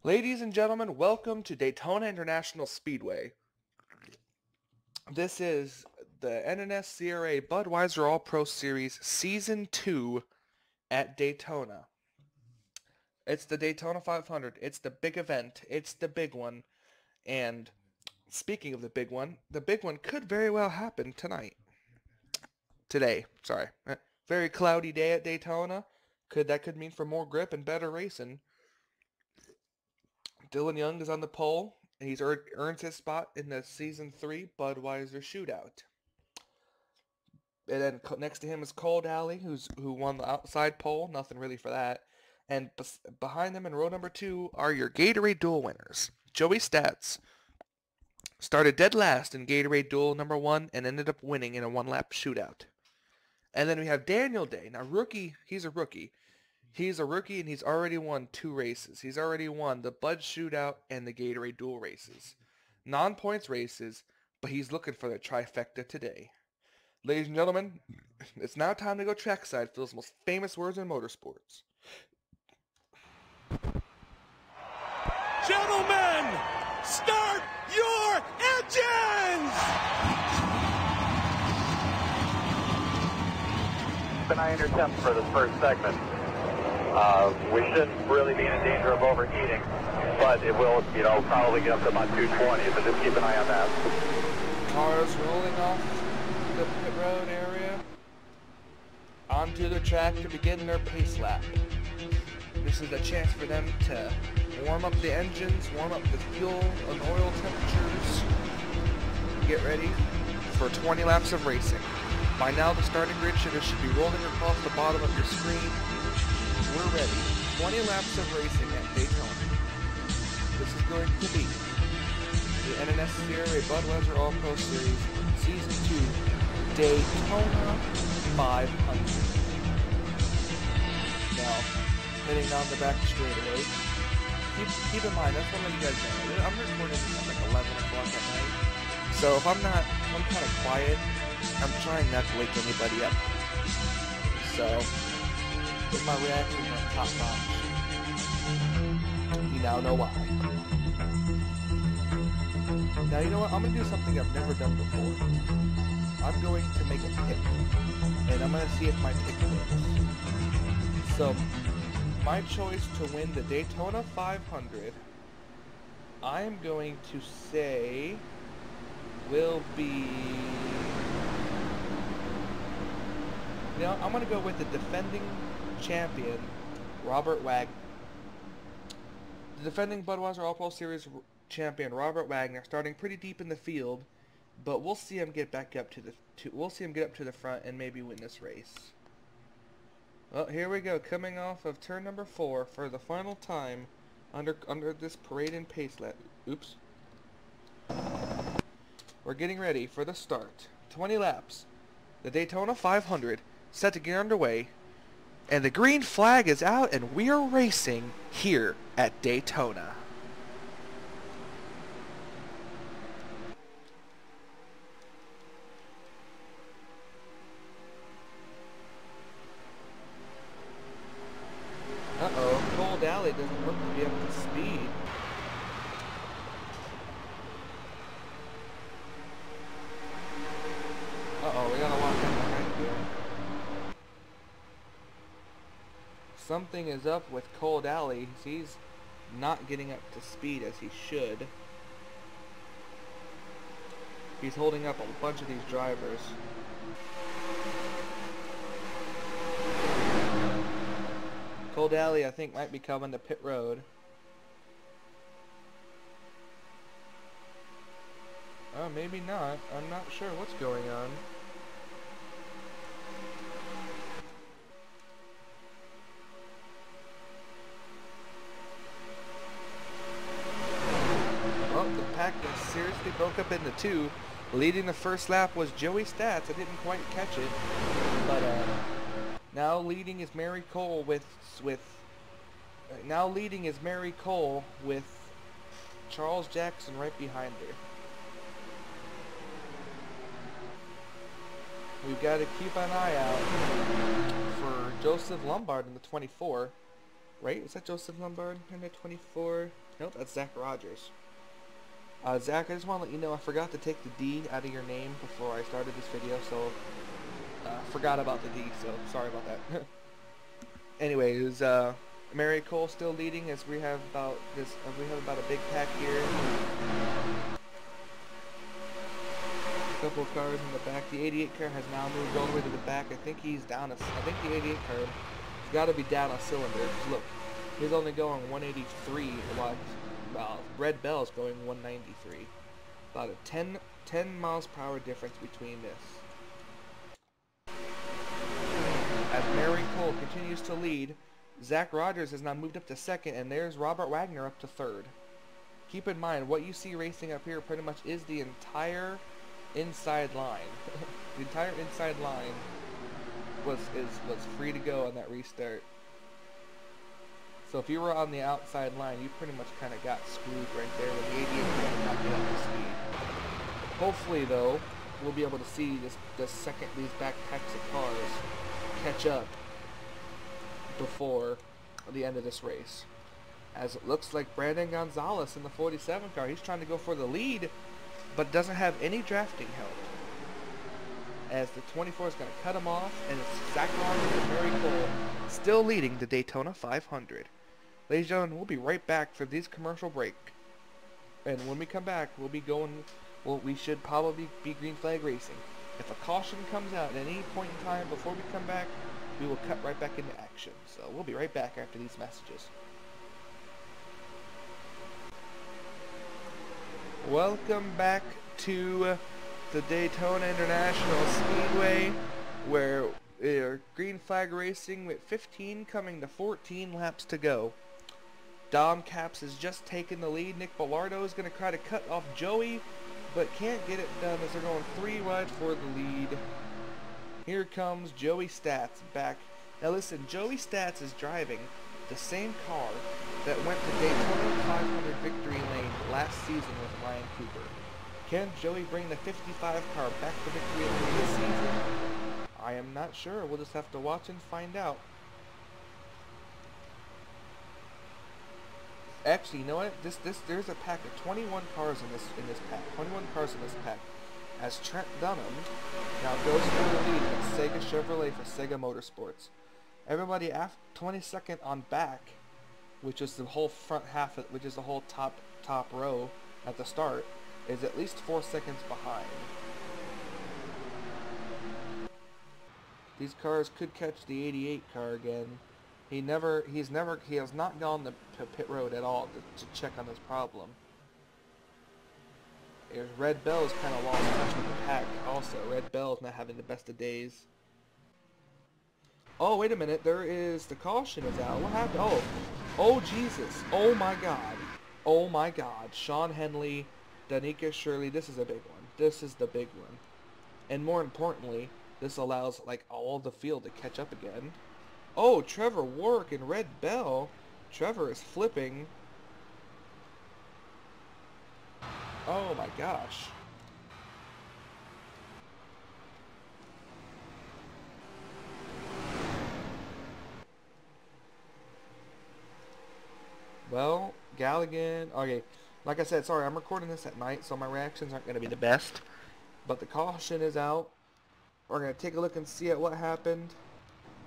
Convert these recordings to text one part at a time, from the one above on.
Ladies and gentlemen, welcome to Daytona International Speedway. This is the NNSCRA Budweiser All-Pro Series Season 2 at Daytona. It's the Daytona 500. It's the big event. It's the big one. And speaking of the big one could very well happen Today, sorry. Very cloudy day at Daytona. That could mean for more grip and better racing. Dylan Young is on the pole, and he's earns his spot in the Season 3 Budweiser Shootout. And then next to him is Cole Daly, who won the outside pole. Nothing really for that. And behind them in row number 2 are your Gatorade Duel winners. Joey Stats started dead last in Gatorade Duel number 1 and ended up winning in a one-lap shootout. And then we have Daniel Day. Now, he's a rookie. He's a rookie, and he's already won 2 races. He's already won the Bud Shootout and the Gatorade Duel races. Non-points races, but he's looking for the trifecta today. Ladies and gentlemen, it's now time to go trackside for those most famous words in motorsports. Gentlemen, start your engines! An I intercept for the first segment. We shouldn't really be in danger of overheating, but it will, probably get up to about 220, so just keep an eye on that. Cars rolling off the pit road area onto the track to begin their pace lap. This is a chance for them to warm up the engines, warm up the fuel and oil temperatures, get ready for 20 laps of racing. By now the starting grid should be rolling across the bottom of your screen. We're ready. 20 laps of racing at Daytona. This is going to be the NNSCRA Budweiser All-Pro Series Season 2 Daytona 500. Now, heading down the back straightaway. Keep in mind, that's one of you guys know. I'm recording this at like 11 o'clock at night. So if I'm kind of quiet, I'm trying not to wake anybody up. So, with my reactions on top notch, you now know why. Now, you know what? I'm going to do something I've never done before. I'm going to make a pick, and I'm going to see if my pick wins. So, my choice to win the Daytona 500, I'm going to say, will be... I'm going to go with the defending champion, Robert Wagner. The defending Budweiser All-Pro Series champion, Robert Wagner, starting pretty deep in the field, but we'll see him get back up to the front and maybe win this race. Well, here we go, coming off of turn number 4 for the final time under this parade and pace lap. Oops. We're getting ready for the start. 20 laps. The Daytona 500 set to get underway, and the green flag is out, and we are racing here at Daytona. Uh-oh, Cole Daly doesn't look to be up to speed. Uh-oh, we gotta watch out behind here. Something is up with Cole Daly. He's not getting up to speed as he should. He's holding up a bunch of these drivers. Cole Daly, I think, might be coming to pit road. Oh, maybe not. I'm not sure what's going on. Well, the pack seriously broke up into 2. Leading the first lap was Joey Stats. I didn't quite catch it, but now leading is Mary Cole with Charles Jackson right behind her. We've got to keep an eye out for Joseph Lombard in the 24. Right? Is that Joseph Lombard in the 24? Nope, that's Zach Rogers. Zach, I just want to let you know I forgot to take the D out of your name before I started this video, so forgot about the D, so sorry about that. Anyways, Mary Cole still leading as we have about a big pack here. A couple of cars in the back. The 88 car has now moved all the way to the back. I think he's down. I think the 88 car has got to be down a cylinder. Look, he's only going 183. Well, Red Bell's going 193. About a 10 miles per hour difference between this. As Mary Cole continues to lead, Zach Rogers has now moved up to second, and there's Robert Wagner up to third. Keep in mind, what you see racing up here pretty much is the entire inside line. The entire inside line was free to go on that restart. So if you were on the outside line, you pretty much kind of got screwed right there with the 88 could not get up to speed. Hopefully, though, we'll be able to see these back packs of cars catch up before the end of this race. As it looks like Brandon Gonzalez in the 47 car, he's trying to go for the lead, but doesn't have any drafting help. As the 24 is going to cut him off, and it's Zach Rogers and Mary Cole still leading the Daytona 500. Ladies and gentlemen, we'll be right back for this commercial break. And when we come back, we'll be going, well, we should probably be green flag racing. If a caution comes out at any point in time before we come back, we will cut right back into action. So we'll be right back after these messages. Welcome back to the Daytona International Speedway, where we're green flag racing with 15 coming to 14 laps to go. Dom Capps has just taken the lead. Nick Bellardo is going to try to cut off Joey, but can't get it done as they're going 3 wide for the lead. Here comes Joey Stats back. Now listen, Joey Stats is driving the same car that went to Daytona 500 victory lane last season with Ryan Cooper. Can Joey bring the 55 car back to victory lane this season? I am not sure. We'll just have to watch and find out. Actually, you know what? There's a pack of 21 cars in this pack. 21 cars in this pack. As Trent Dunham now goes for the lead at Sega Chevrolet for Sega Motorsports. Everybody after 22nd on back, which is the whole front half, which is the whole top row at the start, is at least 4 seconds behind. These cars could catch the 88 car again. He has not gone to pit road at all to check on this problem. There's Red Bell's kind of lost touch with the pack also. Red Bell's not having the best of days. Oh, wait a minute. The caution is out. What happened? Oh Jesus. Oh my God. Oh my God. Sean Henley, Danica Shirley. This is a big one. This is the big one. And more importantly, this allows like all the field to catch up again. Oh, Trevor Warwick and Red Bell. Trevor is flipping. Oh my gosh. Well, Galligan. Okay, like I said, sorry, I'm recording this at night, so my reactions aren't going to be the best. But the caution is out. We're going to take a look and see at what happened.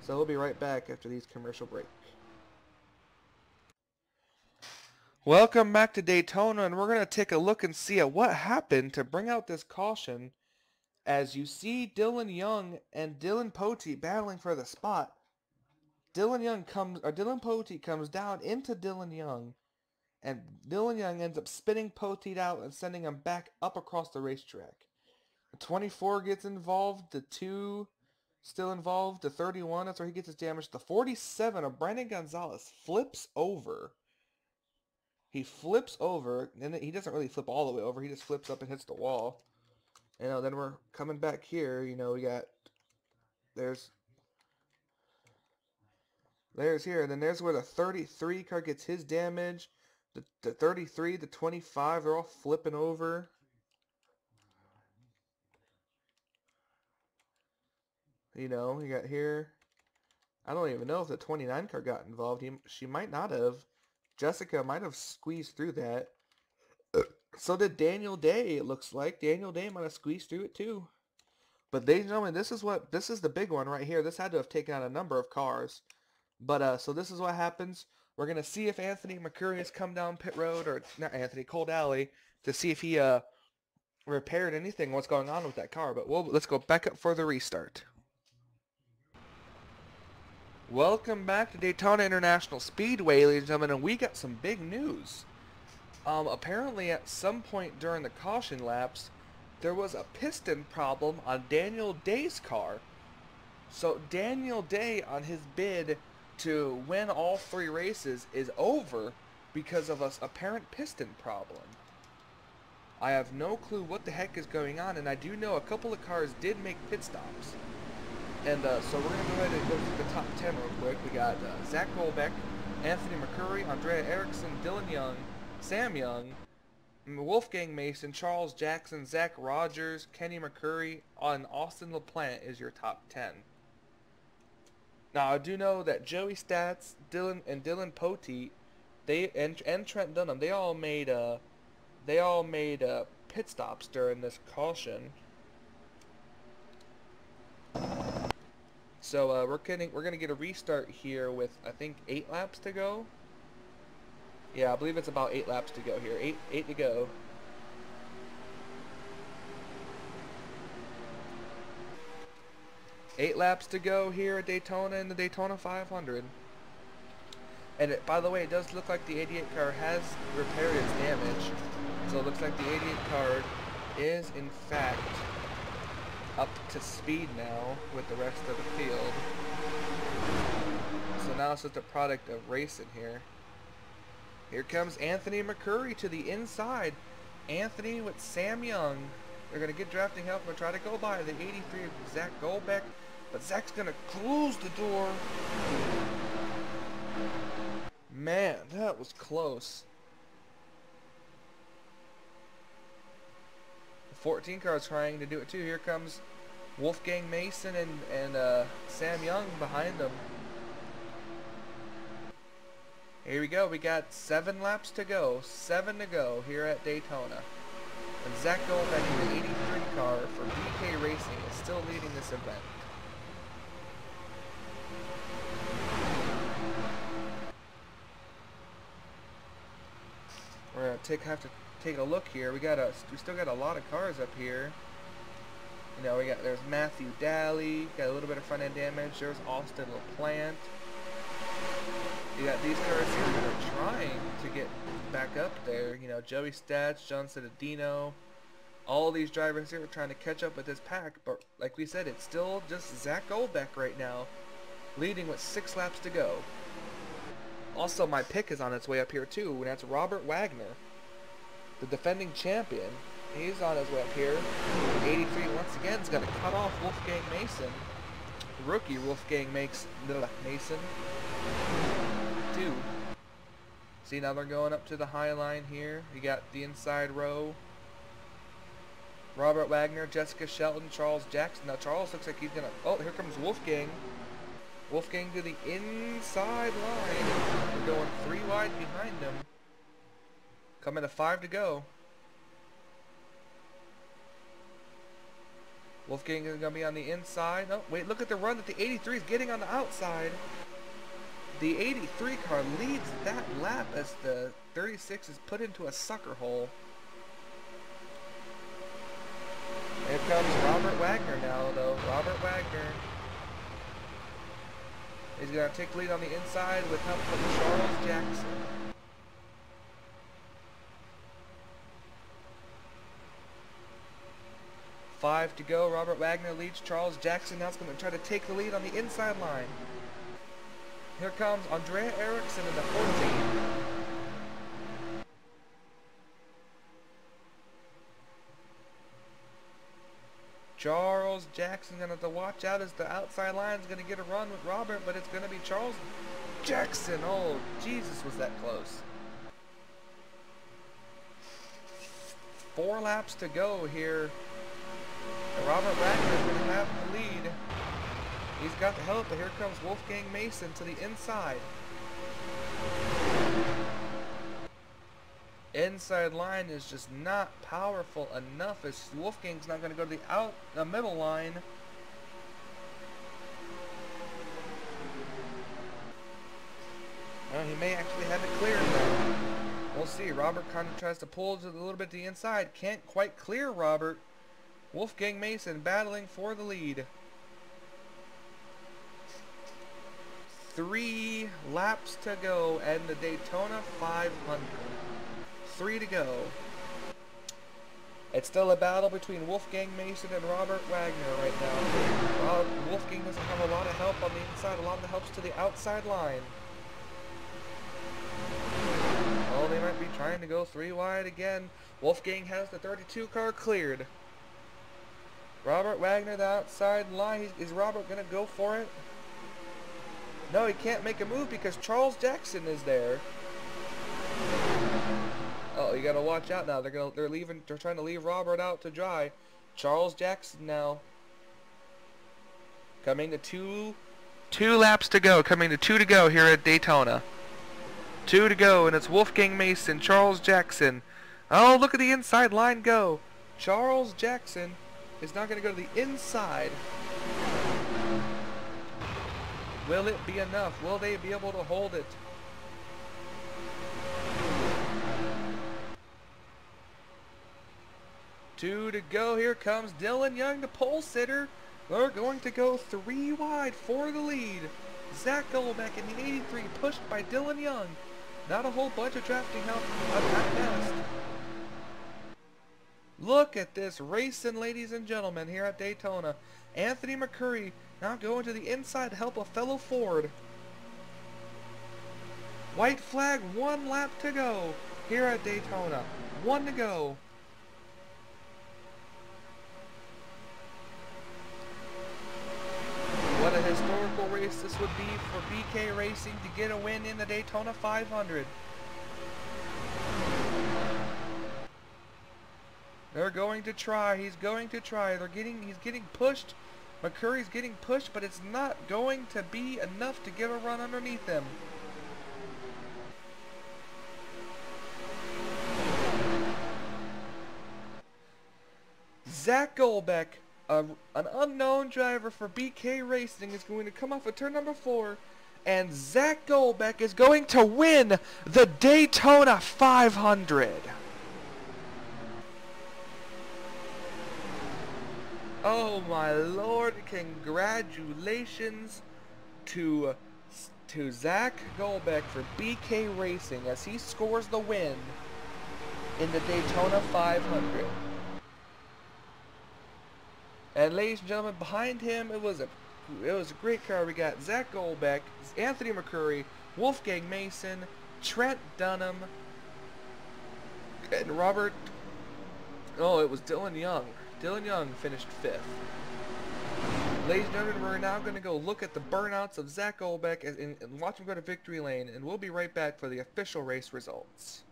So we'll be right back after these commercial breaks. Welcome back to Daytona, and we're going to take a look and see at what happened to bring out this caution. As you see Dylan Young and Dylan Poteet battling for the spot. Dylan Poteet comes down into Dylan Young, and Dylan Young ends up spinning Poteet out and sending him back up across the racetrack. The 24 gets involved, the 2 still involved, the 31, that's where he gets his damage. The 47 of Brandon Gonzalez flips over. He flips over, and he doesn't really flip all the way over, he just flips up and hits the wall. You know, then we're coming back here, you know, we got, there's here, and then there's where the 33 car gets his damage. The 33, the 25, they're all flipping over. You know, you got here. I don't even know if the 29 car got involved. She might not have. Jessica might have squeezed through that. So did Daniel Day, it looks like. Daniel Day might have squeezed through it too. But ladies and gentlemen, this is the big one right here. This had to have taken out a number of cars. But so this is what happens. We're gonna see if Anthony McCurry has come down pit road, or not Anthony, Cold Alley, to see if he repaired anything, what's going on with that car. But let's go back up for the restart. Welcome back to Daytona International Speedway, ladies and gentlemen, and we got some big news. Apparently at some point during the caution laps, there was a piston problem on Daniel Day's car. So Daniel Day, on his bid to win all 3 races, is over because of an apparent piston problem. I have no clue what the heck is going on, and I do know a couple of cars did make pit stops. And so we're going to go ahead and go through the top 10 real quick. We got Zach Goldbeck, Anthony McCurry, Andrea Erickson, Dylan Young, Sam Young, Wolfgang Mason, Charles Jackson, Zach Rogers, Kenny McCurry, and Austin LaPlante is your top 10. Now I do know that Joey Stats, Dylan Poteet, and Trent Dunham, they all made pit stops during this caution. So we're gonna get a restart here with, I think, 8 laps to go. Yeah, I believe it's about 8 laps to go here. 8 to go. Eight laps to go here at Daytona in the Daytona 500. And by the way, it does look like the 88 car has repaired its damage. So it looks like the 88 car is in fact up to speed now with the rest of the field. So now it's just a product of racing here. Here comes Anthony McCurry to the inside. Anthony with Sam Young. They're going to get drafting help and try to go by the 83 of Zach Goldbeck. But Zach's going to close the door. Man, that was close. The 14 car is trying to do it too. Here comes Wolfgang Mason and Sam Young behind them. Here we go. We got 7 laps to go. 7 to go here at Daytona. And Zach Goldbeck in the 83 car for BK Racing is still leading this event. We're gonna have to take a look here. We still got a lot of cars up here. You know, there's Matthew Daly, got a little bit of front end damage. There's Austin LaPlante. You got these cars here that are trying to get back up there. You know, Joey Stats, John Cittadino. All these drivers here are trying to catch up with this pack. But like we said, it's still just Zach Goldbeck right now, leading with 6 laps to go. Also, my pick is on its way up here too, and that's Robert Wagner, the defending champion. He's on his way up here. 83 once again is going to cut off Wolfgang Mason. Rookie Wolfgang Mason 2. See, now they're going up to the high line here. You got the inside row. Robert Wagner, Jessica Shelton, Charles Jackson. Now Charles looks like he's going to... Oh, here comes Wolfgang. Wolfgang to the inside line. We're going 3 wide behind him. Coming to 5 to go. Wolfgang is going to be on the inside. Oh, wait, look at the run that the 83 is getting on the outside. The 83 car leads that lap as the 36 is put into a sucker hole. Here comes Robert Wagner now, though. Robert Wagner. He's going to take the lead on the inside with help from Charles Jackson. Five to go. Robert Wagner leads Charles Jackson. Now it's going to try to take the lead on the inside line. Here comes Andrea Erickson in the 14. Charles Jackson going to have to watch out as the outside line is going to get a run with Robert, but it's going to be Charles Jackson. Oh, Jesus, was that close. 4 laps to go here. And Robert Wagner is going to have the lead. He's got the help, but here comes Wolfgang Mason to the inside. inside line is just not powerful enough. As Wolfgang's not going to go to the middle line. Well, he may actually have it cleared though. We'll see. Robert kind of tries to pull to a little bit to the inside. Can't quite clear Robert. Wolfgang Mason battling for the lead. 3 laps to go and the Daytona 500. 3 to go. It's still a battle between Wolfgang Mason and Robert Wagner right now. Wolfgang doesn't have a lot of help on the inside. A lot of the help's to the outside line. Oh, they might be trying to go 3 wide again. Wolfgang has the 32 car cleared. Robert Wagner, the outside line. Is Robert going to go for it? No, he can't make a move because Charles Jackson is there. Oh, you got to watch out now. They're trying to leave Robert out to dry. Charles Jackson now. Coming to two laps to go. Coming to 2 to go here at Daytona. 2 to go, and it's Wolfgang Mason, Charles Jackson. Oh, look at the inside line go. Charles Jackson is not going to go to the inside. Will it be enough? Will they be able to hold it? Two to go. Here comes Dylan Young, the pole sitter. They're going to go 3 wide for the lead. Zach Goldbeck in the 83, pushed by Dylan Young. Not a whole bunch of drafting help at best. Look at this racing, ladies and gentlemen, here at Daytona. Anthony McCurry now going to the inside to help a fellow Ford. White flag, 1 lap to go here at Daytona. 1 to go. What a historical race this would be for BK Racing to get a win in the Daytona 500. They're going to try. He's going to try. He's getting pushed. McCurry's getting pushed, but it's not going to be enough to get a run underneath him. Zach Goldbeck, an unknown driver for BK Racing, is going to come off of turn number 4, and Zach Goldbeck is going to win the Daytona 500. Oh my lord, congratulations to Zach Goldbeck for BK Racing as he scores the win in the Daytona 500. And ladies and gentlemen, behind him, it was a great car. We got Zach Goldbeck, Anthony McCurry, Wolfgang Mason, Trent Dunham, and Robert. Oh, it was Dylan Young. Dylan Young finished 5th. Ladies and gentlemen, we're now going to go look at the burnouts of Zach Goldbeck and watch him go to victory lane, and we'll be right back for the official race results.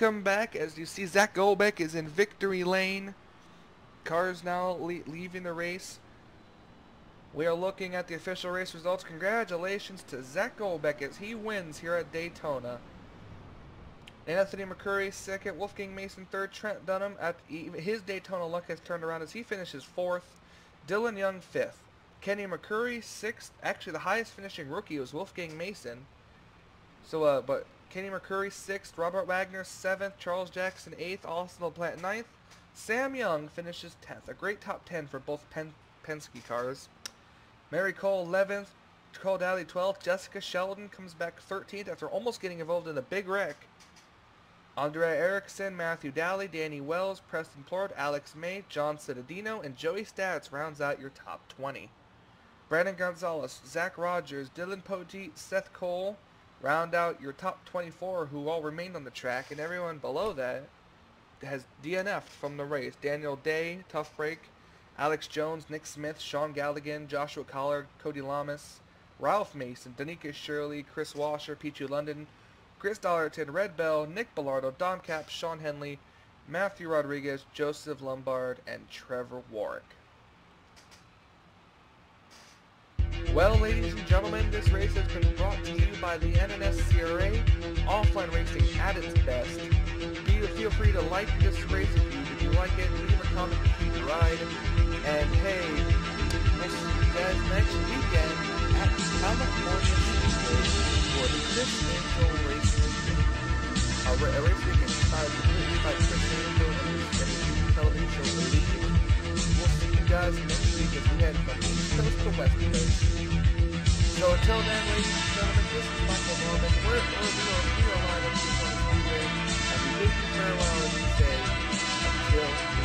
Welcome back. As you see, Zach Goldbeck is in victory lane. Cars now leaving the race. We are looking at the official race results. Congratulations to Zach Goldbeck as he wins here at Daytona. Anthony McCurry second, Wolfgang Mason third, Trent Dunham at his Daytona luck has turned around as he finishes fourth. Dylan Young fifth. Kenny McCurry sixth. Actually, the highest finishing rookie was Wolfgang Mason. So, but Kenny McCurry sixth, Robert Wagner seventh, Charles Jackson eighth, Austin LaPlante ninth. Sam Young finishes 10th. A great top 10 for both Penske cars. Mary Cole 11th, Cole Daly 12th. Jessica Sheldon comes back 13th after almost getting involved in a big wreck. Andrea Erickson, Matthew Daly, Danny Wells, Preston Plord, Alex May, John Cittadino, and Joey Stats rounds out your top 20. Brandon Gonzalez, Zach Rogers, Dylan Poteet, Seth Cole round out your top 24 who all remained on the track, and everyone below that has DNF'd from the race. Daniel Day, tough break. Alex Jones, Nick Smith, Sean Galligan, Joshua Collard, Cody Lamas, Ralph Mason, Danica Shirley, Chris Washer, Pichu London, Chris Dollarton, Red Bell, Nick Bellardo, Don Cap, Sean Henley, Matthew Rodriguez, Joseph Lombard, and Trevor Warwick. Well, ladies and gentlemen, this race has been brought to you by the NNSCRA, offline racing at its best. Feel free to like this race if you like it, leave a comment if you ride, and hey, we'll see you guys next weekend at California Speedway for the 5th annual race weekend. A race weekend inspired by Chris Angel and the television show Believe. We'll see you guys next week as we head from East Coast to West Coast. So until then, ladies and gentlemen, this is Michael Norman. We are live at Daytona Speedway, and we bid you farewell and we say, until